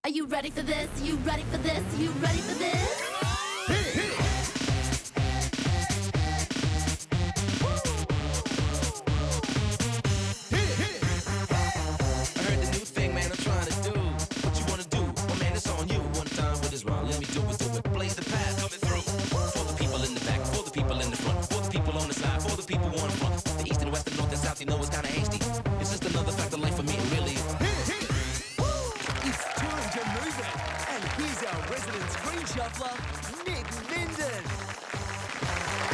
Are you ready for this? You ready for this? You ready for this? I heard the new thing, man, I'm trying to do. What you wanna do? Well, man, it's on you. One time with this wrong. Let me do it. Blaze the path coming through. For the people in the back, for the people in the front, for the people on the side, for the people on the front. The east and west, the north and south, you know it's kinda hasty. It's just another fact of life for me, really. It's time to move it. And here's our resident screen shuffler, Nick Vindin.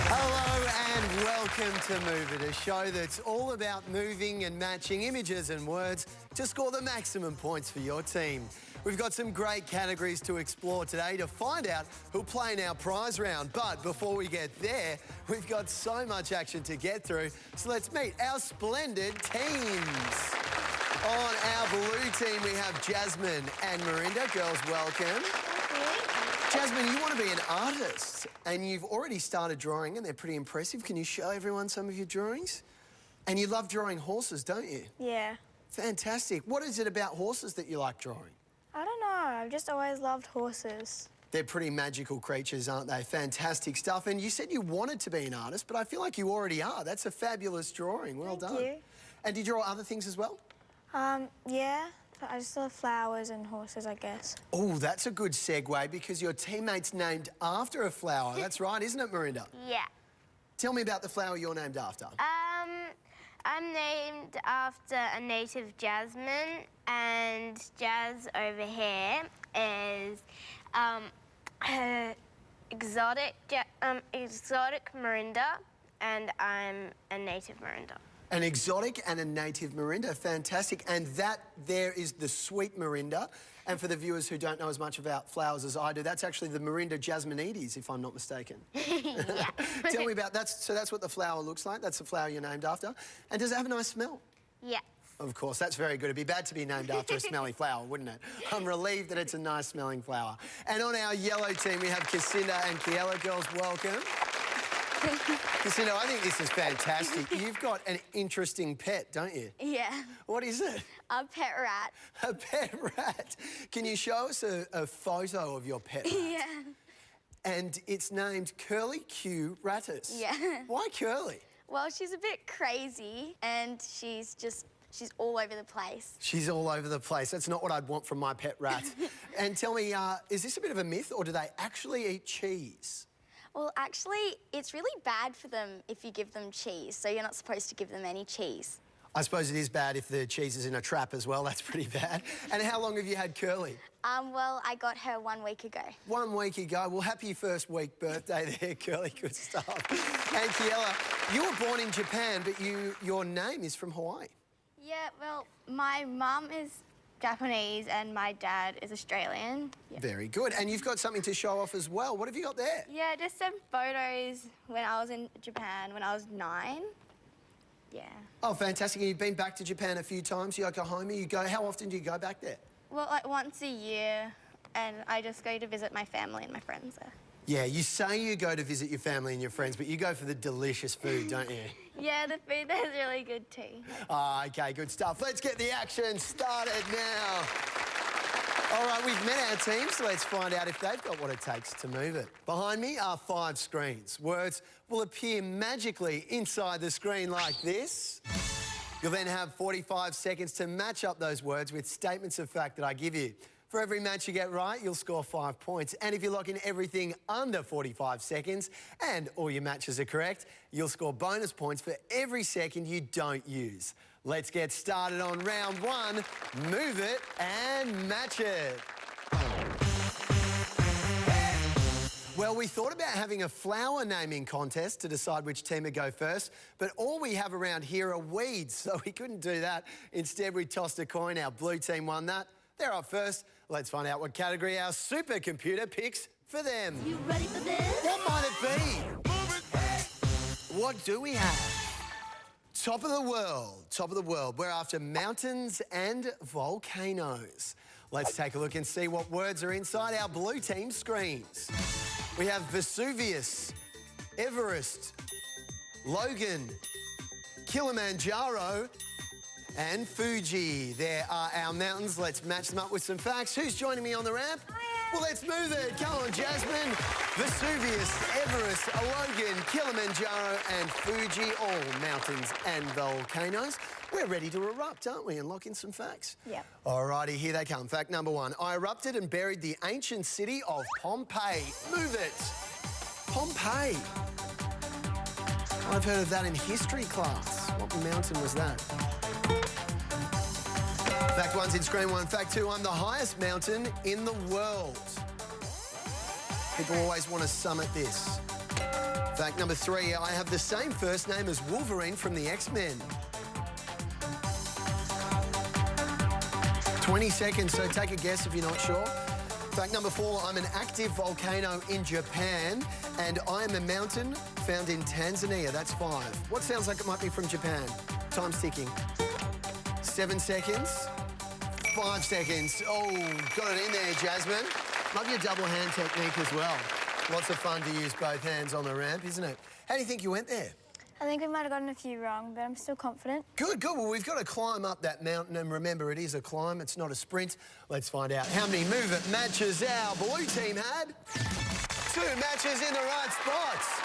Hello and welcome to Move It, a show that's all about moving and matching images and words to score the maximum points for your team. We've got some great categories to explore today to find out who'll play in our prize round. But before we get there, we've got so much action to get through. So let's meet our splendid teams. On our blue team, we have Jasmine and Marinda. Girls, welcome. Jasmine, you want to be an artist, and you've already started drawing, and they're pretty impressive. Can you show everyone some of your drawings? And you love drawing horses, don't you? Yeah. Fantastic. What is it about horses that you like drawing? I don't know. I've just always loved horses. They're pretty magical creatures, aren't they? Fantastic stuff. And you said you wanted to be an artist, but I feel like you already are. That's a fabulous drawing. Well done. Thank you. And do you draw other things as well? Yeah. I just love flowers and horses, I guess. Oh, that's a good segue because your teammate's named after a flower. That's right, isn't it, Marinda? Yeah. Tell me about the flower you're named after. I'm named after a native jasmine, and Jazz over here is exotic Marinda, and I'm a native Marinda. An exotic and a native Marinda, fantastic. And that there is the sweet Marinda. And for the viewers who don't know as much about flowers as I do, that's actually the Marinda jasminides, if I'm not mistaken. Yeah. Tell me about that. So that's what the flower looks like. That's the flower you're named after. And does it have a nice smell? Yes. Of course, that's very good. It'd be bad to be named after a smelly flower, wouldn't it? I'm relieved that it's a nice smelling flower. And on our yellow team, we have Casinda and Kiela. Girls, welcome. Casinda, I think this is fantastic. You've got an interesting pet, don't you? Yeah. What is it? A pet rat. A pet rat. Can you show us a photo of your pet rat? Yeah. And it's named Curly Q Rattus. Yeah. Why Curly? Well, she's a bit crazy and she's all over the place. She's all over the place. That's not what I'd want from my pet rat. And tell me, is this a bit of a myth or do they actually eat cheese? Well, actually, it's really bad for them if you give them cheese, so you're not supposed to give them any cheese. I suppose it is bad if the cheese is in a trap as well. That's pretty bad. And how long have you had Curly? Well, I got her 1 week ago. 1 week ago. Well, happy first week birthday there, Curly. Good stuff. And Kiela, you were born in Japan, but your name is from Hawaii. Yeah, well, my mum is Japanese and my dad is Australian. Yeah. Very good. And you've got something to show off as well. What have you got there? Yeah, just some photos when I was in Japan when I was 9. Yeah. Oh, fantastic. And you've been back to Japan a few times. You're Yokohama. How often do you go back there? Well, like once a year, and I just go to visit my family and my friends there. Yeah, you say you go to visit your family and your friends, but you go for the delicious food, don't you? Yeah, the food there's really good too. Oh, OK, good stuff. Let's get the action started now. All right, we've met our team, so let's find out if they've got what it takes to move it. Behind me are 5 screens. Words will appear magically inside the screen like this. You'll then have 45 seconds to match up those words with statements of fact that I give you. For every match you get right, you'll score 5 points. And if you lock in everything under 45 seconds and all your matches are correct, you'll score bonus points for every second you don't use. Let's get started on round 1. Move it and match it. Well, we thought about having a flower naming contest to decide which team would go first, but all we have around here are weeds, so we couldn't do that. Instead, we tossed a coin. Our blue team won that. They're up first. Let's find out what category our supercomputer picks for them. You ready for this? What might it be? What do we have? Top of the world. Top of the world. We're after mountains and volcanoes. Let's take a look and see what words are inside our blue team screens. We have Vesuvius, Everest, Logan, Kilimanjaro, and Fuji. There are our mountains. Let's match them up with some facts. Who's joining me on the ramp? Well, let's move it. Come on, Jasmine. Vesuvius, Everest, Logan, Kilimanjaro and Fuji, all mountains and volcanoes. We're ready to erupt, aren't we, and lock in some facts? Yep. Alrighty, here they come. Fact number one. I erupted and buried the ancient city of Pompeii. Move it. Pompeii. I've heard of that in history class. What mountain was that? Fact one's in screen one. Fact two, I'm the highest mountain in the world. People always want to summit this. Fact number three, I have the same first name as Wolverine from the X-Men. 20 seconds, so take a guess if you're not sure. Fact number four, I'm an active volcano in Japan, and I am a mountain found in Tanzania. That's 5. What sounds like it might be from Japan? Time's ticking. 7 seconds. 5 seconds. Oh, got it in there, Jasmine. Love your double hand technique as well. Lots of fun to use both hands on the ramp, isn't it? How do you think you went there? I think we might have gotten a few wrong, but I'm still confident. Good, good. Well, we've got to climb up that mountain, and remember, it is a climb, it's not a sprint. Let's find out how many Move It matches our blue team had. 2 matches in the right spots.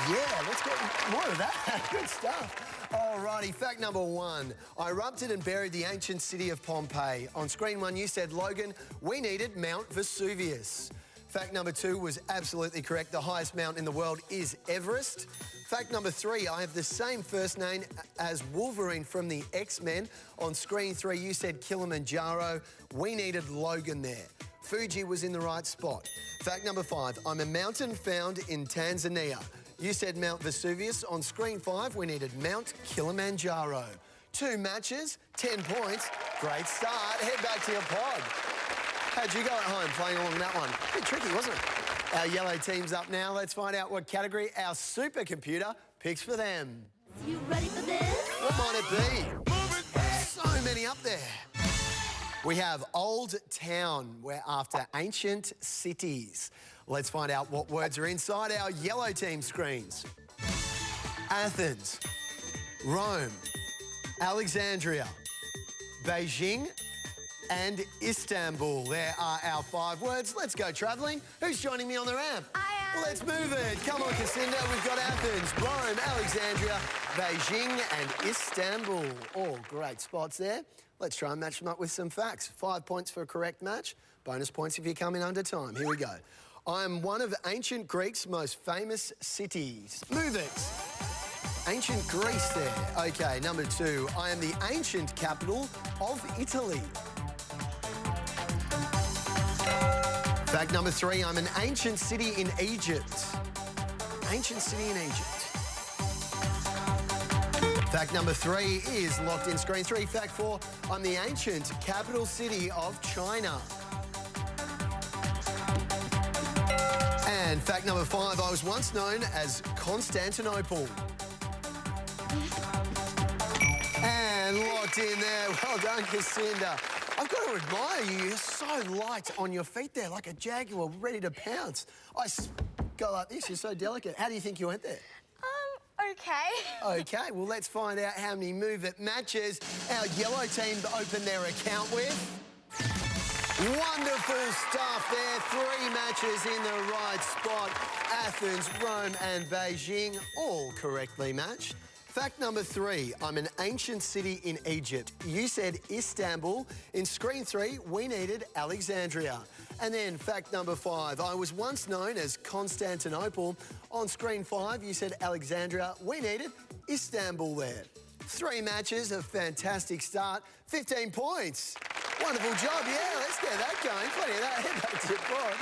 Yeah, let's get more of that. Good stuff. Alrighty, fact number one. I erupted and buried the ancient city of Pompeii. On screen one, you said, Logan, we needed Mount Vesuvius. Fact number two was absolutely correct. The highest mountain in the world is Everest. Fact number three, I have the same first name as Wolverine from the X-Men. On screen 3, you said Kilimanjaro. We needed Logan there. Fuji was in the right spot. Fact number 5, I'm a mountain found in Tanzania. You said Mount Vesuvius. On screen 5, we needed Mount Kilimanjaro. 2 matches, 10 points. Great start. Head back to your pod. How'd you go at home playing along that one? A bit tricky, wasn't it? Our yellow team's up now. Let's find out what category our supercomputer picks for them. You ready for this? What might it be? So many up there. We have Old Town. We're after ancient cities. Let's find out what words are inside our yellow team screens. Athens, Rome, Alexandria, Beijing, and Istanbul. There are our 5 words. Let's go travelling. Who's joining me on the ramp? I am. Let's move it. Come on, Casinda. We've got Athens, Rome, Alexandria, Beijing, and Istanbul. All great spots there. Let's try and match them up with some facts. 5 points for a correct match. Bonus points if you come in under time. Here we go. I am one of ancient Greece's most famous cities. Move it. Ancient Greece there. Okay, number 2. I am the ancient capital of Italy. Fact number 3, I'm an ancient city in Egypt. Ancient city in Egypt. Fact number 3 is locked in screen 3. Fact 4, I'm the ancient capital city of China. And fact number 5, I was once known as Constantinople. And locked in there. Well done, Casinda. I've got to admire you. You're so light on your feet there, like a jaguar ready to pounce. Go like this. You're so delicate. How do you think you went there? Okay. Okay, well, let's find out how many Move It matches our yellow team open their account with. Wonderful stuff there. 3 matches in the right spot. Athens, Rome and Beijing, all correctly matched. Fact number 3, I'm an ancient city in Egypt. You said Istanbul. In screen 3, we needed Alexandria. And then fact number 5, I was once known as Constantinople. On screen 5, you said Alexandria. We needed Istanbul there. 3 matches, a fantastic start. 15 points. Wonderful job. Yeah, let's get that going. Plenty of that. Head back to your pod.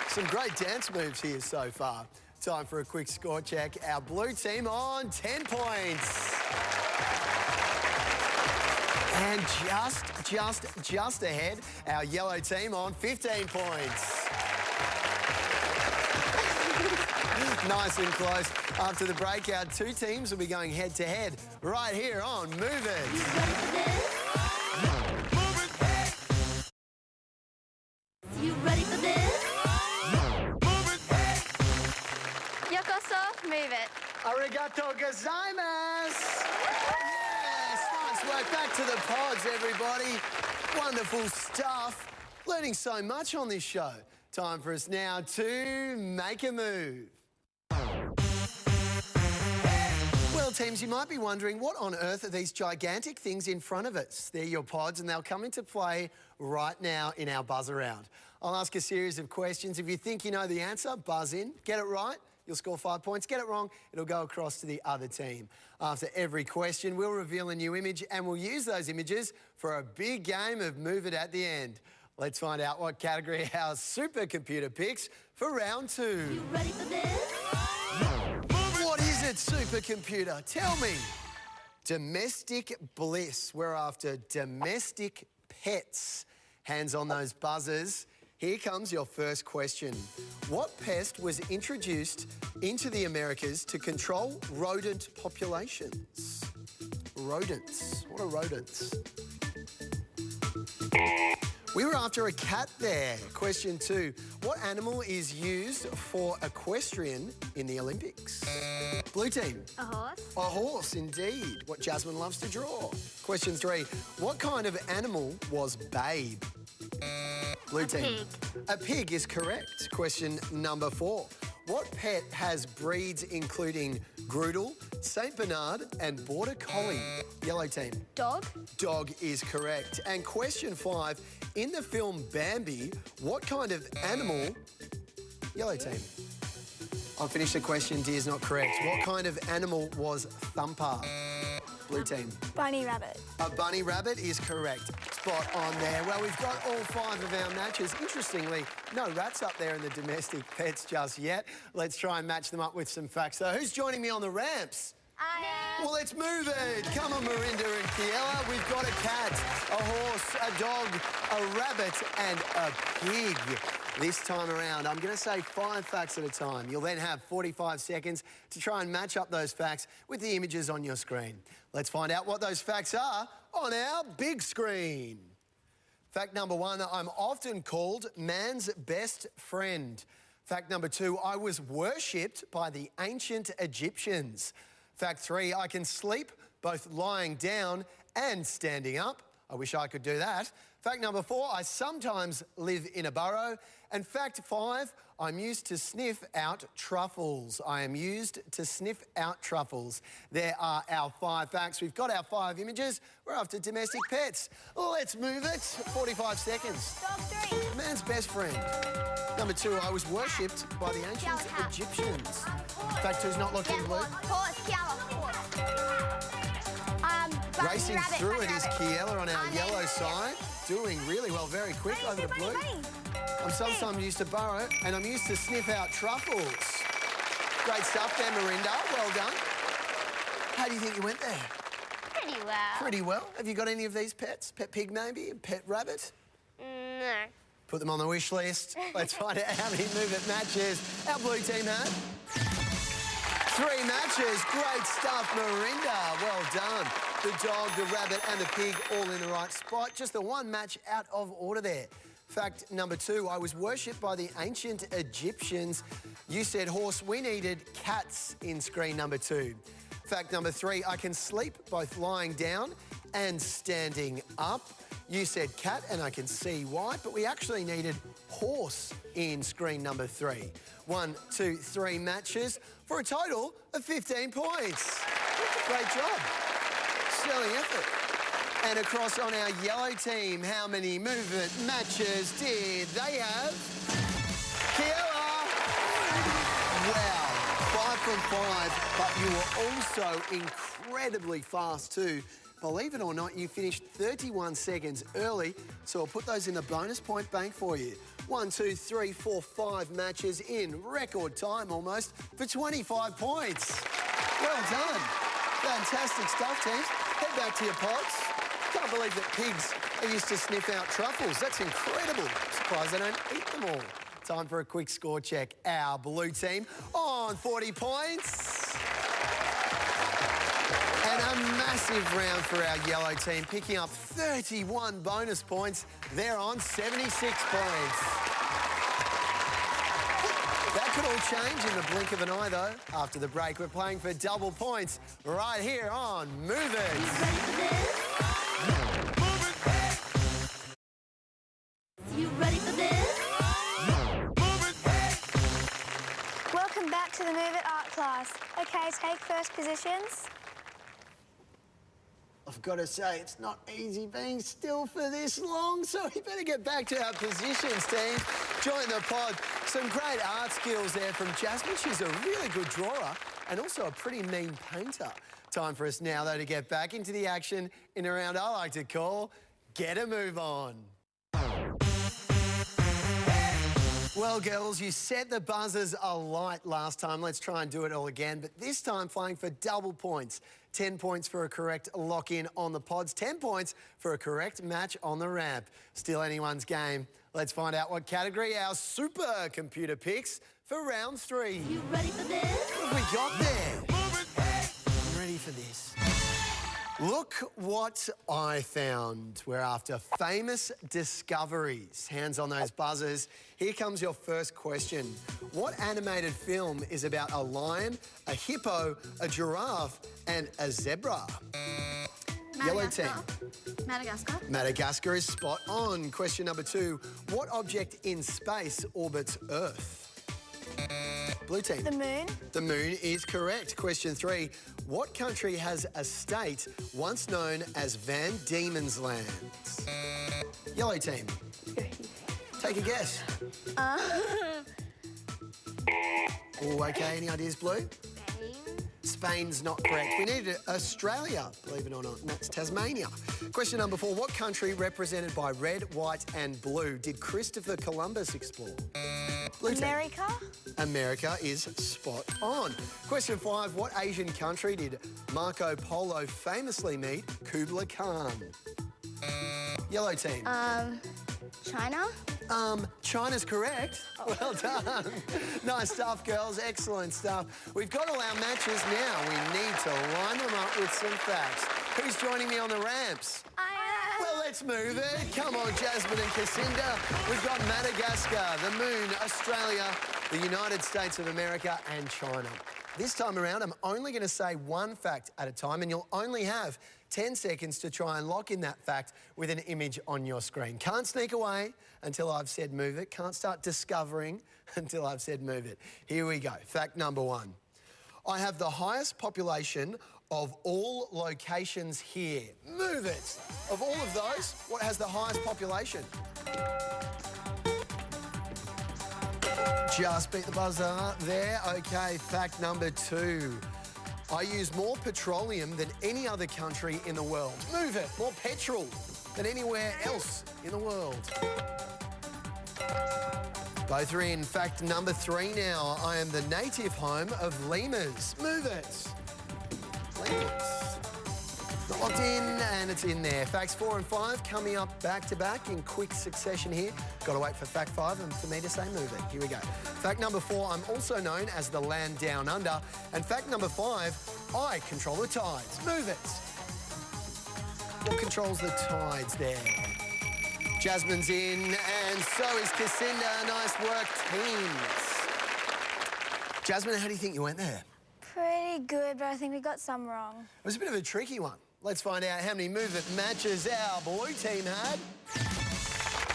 Some great dance moves here so far. Time for a quick score check. Our blue team on 10 points. And just ahead, our yellow team on 15 points. Nice and close. After the break, our 2 teams will be going head-to-head right here on Move It. You ready for this? You ready for this? Yokoso, move it. Arigato gozaimasu! Yes, nice work. Back to the pods, everybody. Wonderful stuff. Learning so much on this show. Time for us now to make a move. Well, teams, you might be wondering, what on earth are these gigantic things in front of us? They're your pods, and they'll come into play right now in our buzz around. I'll ask a series of questions. If you think you know the answer, buzz in. Get it right, you'll score 5 points. Get it wrong, it'll go across to the other team. After every question, we'll reveal a new image, and we'll use those images for a big game of Move It at the end. Let's find out what category our supercomputer picks for round 2. You ready for this? What is it, supercomputer? Tell me. Domestic bliss. We're after domestic pets. Hands on those buzzers. Here comes your first question. What pest was introduced into the Americas to control rodent populations? Rodents. What are rodents? We were after a cat there. Question 2. What animal is used for equestrian in the Olympics? Blue team. A horse. A horse, indeed. What Jasmine loves to draw. Question 3. What kind of animal was Babe? Blue team. Pig. A pig is correct. Question number 4. What pet has breeds including Groodle, Saint Bernard and Border Collie? Yellow team. Dog. Dog is correct. And question 5, in the film Bambi, what kind of animal... Yellow team. I'll finish the question, dear's not correct. What kind of animal was Thumper? Blue team. Bunny rabbit. A bunny rabbit is correct. Spot on there. Well, we've got all 5 of our matches. Interestingly, no rats up there in the domestic pets just yet. Let's try and match them up with some facts. So who's joining me on the ramps? Well, let's move it. Come on, Marinda and Kiela. We've got a cat, a horse, a dog, a rabbit and a pig. This time around, I'm going to say 5 facts at a time. You'll then have 45 seconds to try and match up those facts with the images on your screen. Let's find out what those facts are on our big screen. Fact number 1, I'm often called man's best friend. Fact number 2, I was worshipped by the ancient Egyptians. Fact 3, I can sleep both lying down and standing up. I wish I could do that. Fact number 4, I sometimes live in a burrow. And fact 5, I'm used to sniff out truffles. I am used to sniff out truffles. There are our 5 facts. We've got our 5 images. We're after domestic pets. Let's move it. 45 seconds. Dog 3. Man's best friend. Number 2, I was worshipped by the ancient Egyptians. Fact 2's not looking blue. Horse. Racing through it is Kiela on our yellow side. Doing really well, very quick over the blue. I'm sometimes used to burrow and I'm used to sniff out truffles. Great stuff there, Marinda. Well done. How do you think you went there? Pretty well. Pretty well. Have you got any of these pets? Pet pig maybe? Pet rabbit? No. Put them on the wish list. Let's find out how many Move It matches our blue team had. 3 matches. Great stuff, Marinda. Well done. The dog, the rabbit and the pig all in the right spot. Just the 1 match out of order there. Fact number 2, I was worshipped by the ancient Egyptians. You said horse. We needed cats in screen number 2. Fact number 3, I can sleep both lying down and standing up. You said cat, and I can see why, but we actually needed horse in screen number 3. 1, 2, 3 matches for a total of 15 points. Great job. Sterling effort. And across on our yellow team, how many Move It matches did they have? Kiela! Wow, 5 from 5, but you were also incredibly fast too. Believe it or not, you finished 31 seconds early, so I'll put those in the bonus point bank for you. 1, 2, 3, 4, 5 matches in record time almost for 25 points. Well done. Fantastic stuff, teams. Head back to your pods. Can't believe that pigs are used to sniff out truffles. That's incredible. Surprised they don't eat them all. Time for a quick score check. Our blue team on 40 points. And a massive round for our yellow team, picking up 31 bonus points. They're on 76 points. That could all change in the blink of an eye, though. After the break, we're playing for double points right here on Move It. You ready for this? to the Move It art class. Okay, take first positions. I've got to say, it's not easy being still for this long, so we better get back to our positions, team. Join the pod. Some great art skills there from Jasmine. She's a really good drawer and also a pretty mean painter. Time for us now, though, to get back into the action in a round I like to call Get a Move On. Well, girls, you set the buzzers alight last time. Let's try and do it all again, but this time playing for double points. 10 points for a correct lock-in on the pods, 10 points for a correct match on the ramp. Still anyone's game. Let's find out what category our supercomputer picks for round 3. You ready for this? What have we got there? I'm ready for this. Look what I found. We're after famous discoveries. Hands on those buzzers. Here comes your first question. What animated film is about a lion, a hippo, a giraffe, and a zebra? Yellow team. Madagascar. Madagascar is spot on. Question number 2. What object in space orbits Earth? Blue team. The moon. The moon is correct. Question 3. What country has a state once known as Van Diemen's Land? Yellow team. Take a guess. Oh, okay. Any ideas, Blue? Spain's not correct. We needed Australia, believe it or not, and that's Tasmania. Question number 4. What country represented by red, white and blue did Christopher Columbus explore? Blue team. America. America is spot on. Question 5. What Asian country did Marco Polo famously meet Kublai Khan? Yellow team. China. China's correct. Well done. Nice stuff, girls. Excellent stuff. We've got all our matches now. We need to line them up with some facts. Who's joining me on the ramps? Well, let's move it. Come on, Jasmine and Cassinda. We've got Madagascar, the moon, Australia, the United States of America and China. This time around, I'm only going to say one fact at a time, and you'll only have 10 seconds to try and lock in that fact with an image on your screen. Can't sneak away until I've said move it. Can't start discovering until I've said move it. Here we go. Fact number 1. I have the highest population of all locations here. Move it. Of all of those, what has the highest population? Just beat the buzzer there. Okay, fact number 2. I use more petroleum than any other country in the world. Move it. More petrol than anywhere else in the world. Both are in. Fact number 3 now. I am the native home of lemurs. Move it. Lemurs. Not locked in, and it's in there. Facts 4 and 5 coming up back-to-back in quick succession here. Got to wait for fact 5 and for me to say move it. Here we go. Fact number 4, I'm also known as the land down under. And fact number 5, I control the tides. Move it. What controls the tides there? Jasmine's in, and so is Cassinda. Nice work, teams. Jasmine, how do you think you went there? Pretty good, but I think we got some wrong. It was a bit of a tricky one. Let's find out how many move it matches our blue team had.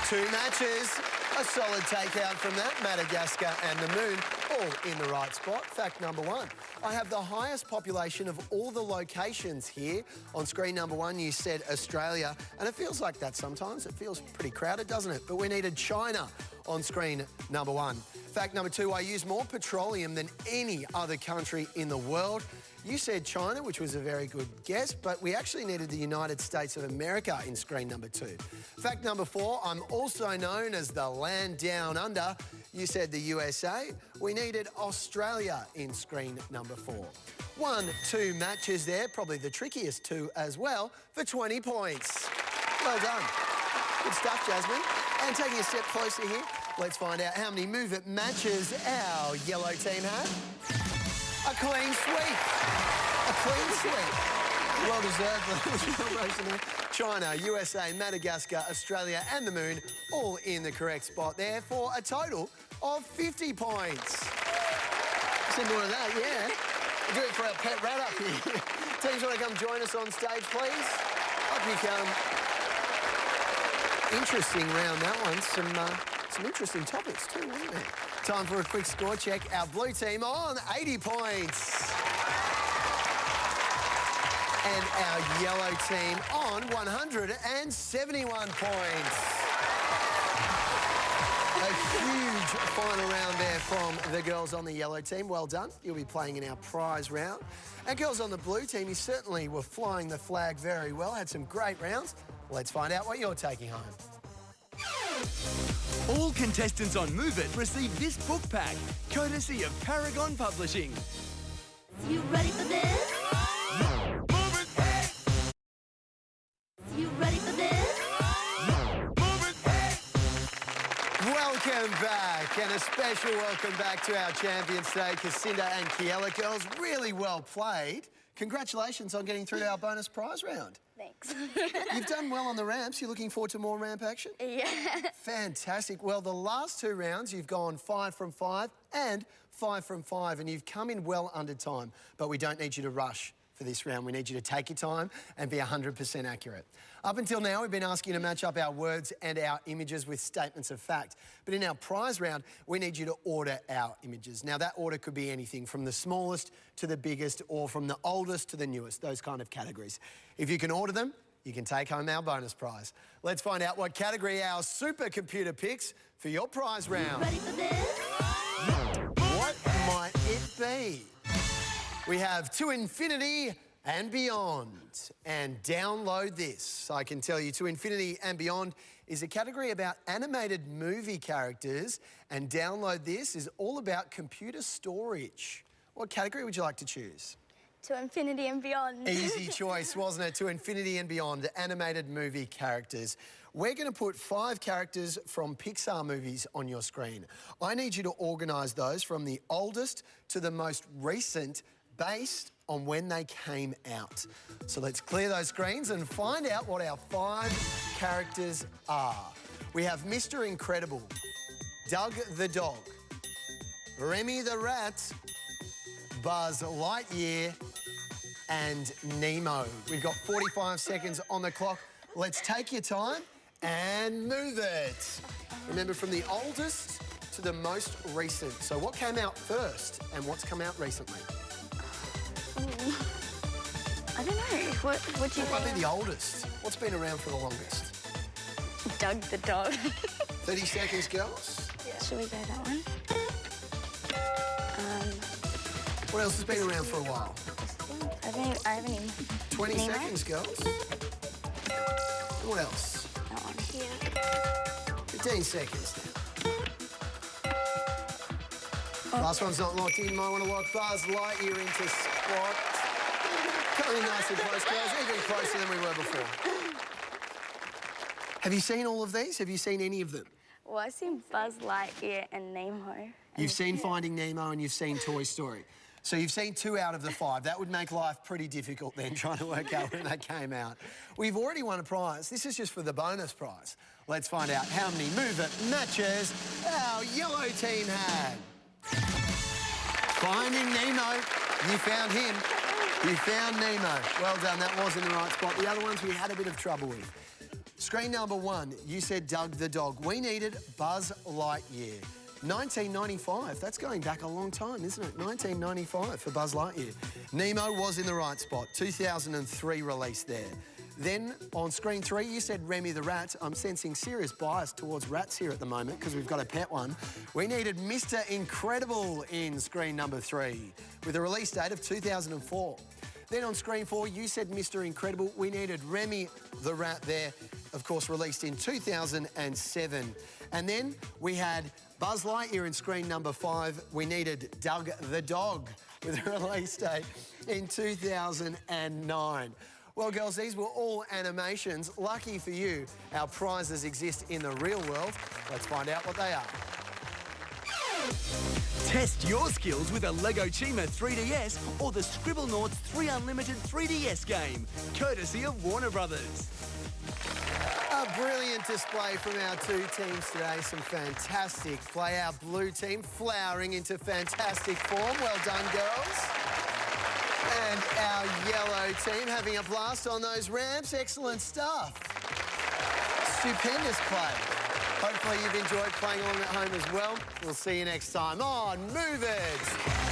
2 matches. A solid takeout from that. Madagascar and the moon all in the right spot. Fact number 1. I have the highest population of all the locations here. On screen number 1, you said Australia, and it feels like that sometimes. It feels pretty crowded, doesn't it? But we needed China on screen number 1. Fact number 2, I use more petroleum than any other country in the world. You said China, which was a very good guess, but we actually needed the United States of America in screen number 2. Fact number 4, I'm also known as the land down under. You said the USA. We needed Australia in screen number 4. 1, 2 matches there, probably the trickiest 2 as well, for 20 points. Well done. Good stuff, Jasmine. And taking a step closer here, let's find out how many move it matches our yellow team had. A clean sweep. A clean sweep. Well deserved. China, USA, Madagascar, Australia and the moon all in the correct spot there for a total of 50 points. Simple as that, yeah. We'll do it for our pet rat up here. Teams want to come join us on stage, please? Up you come. Interesting round, that one. Some interesting topics too, wasn't there? Time for a quick score check. Our blue team on 80 points. And our yellow team on 171 points. A huge final round there from the girls on the yellow team. Well done. You'll be playing in our prize round. And girls on the blue team, you certainly were flying the flag very well. Had some great rounds. Let's find out what you're taking home. All contestants on Move It receive this book pack, courtesy of Paragon Publishing. You ready for this? You ready for this? Welcome back, and a special welcome back to our champions today, Cassinda and Kiela. Girls, really well played. Congratulations on getting through to our bonus prize round. Thanks. You've done well on the ramps. You're looking forward to more ramp action? Yeah. Fantastic. Well, the last two rounds, you've gone 5 from 5 and 5 from 5, and you've come in well under time. But we don't need you to rush for this round. We need you to take your time and be 100% accurate. Up until now, we've been asking you to match up our words and our images with statements of fact. But in our prize round, we need you to order our images. Now, that order could be anything from the smallest to the biggest, or from the oldest to the newest, those kind of categories. If you can order them, you can take home our bonus prize. Let's find out what category our supercomputer picks for your prize round. Ready for this? What might it be? We have To Infinity and Beyond. And download this. I can tell you To Infinity and Beyond is a category about animated movie characters, and Download This is all about computer storage. What category would you like to choose? To Infinity and Beyond. Easy choice, wasn't it? To Infinity and Beyond, animated movie characters. We're going to put 5 characters from Pixar movies on your screen. I need you to organise those from the oldest to the most recent, based on when they came out. So let's clear those screens and find out what our 5 characters are. We have Mr. Incredible, Doug the Dog, Remy the Rat, Buzz Lightyear, and Nemo. We've got 45 seconds on the clock. Let's take your time and move it. Remember, from the oldest to the most recent. So what came out first and what's come out recently? I don't know. What do you think? What might be the oldest? What's been around for the longest? Doug the Dog. 30 seconds, girls. Should we go that one? What else has been around for a while? I haven't even... 20 Nemo? seconds, girls. What else? That one here. 15 seconds now. Last one's not locked in. You might want to lock Buzz Lightyear into spot. Coming in nice and close, girls. Even closer than we were before. Have you seen all of these? Have you seen any of them? Well, I've seen Buzz Lightyear and Nemo. You've seen Finding Nemo and you've seen Toy Story. So you've seen 2 out of the 5. That would make life pretty difficult then, trying to work out when they came out. We've already won a prize. This is just for the bonus prize. Let's find out how many Move It matches our yellow team had. Finding Nemo. You found him. You found Nemo. Well done. That was in the right spot. The other ones we had a bit of trouble with. Screen number 1, you said Doug the Dog. We needed Buzz Lightyear. 1995, that's going back a long time, isn't it? 1995 for Buzz Lightyear. Nemo was in the right spot, 2003 release there. Then on screen 3, you said Remy the Rat. I'm sensing serious bias towards rats here at the moment because we've got a pet one. We needed Mr. Incredible in screen number 3 with a release date of 2004. Then on screen 4, you said Mr. Incredible. We needed Remy the Rat there, of course, released in 2007. And then we had Buzz Lightyear in screen number 5. We needed Doug the Dog with a release date in 2009. Well, girls, these were all animations. Lucky for you, our prizes exist in the real world. Let's find out what they are. Test your skills with a Lego Chima 3DS or the Scribblenauts 3 Unlimited 3DS game, courtesy of Warner Brothers. A brilliant display from our 2 teams today. Some fantastic play. Our blue team flowering into fantastic form. Well done, girls. And our yellow team having a blast on those ramps. Excellent stuff. Stupendous play. Hopefully you've enjoyed playing along at home as well. We'll see you next time on Move It!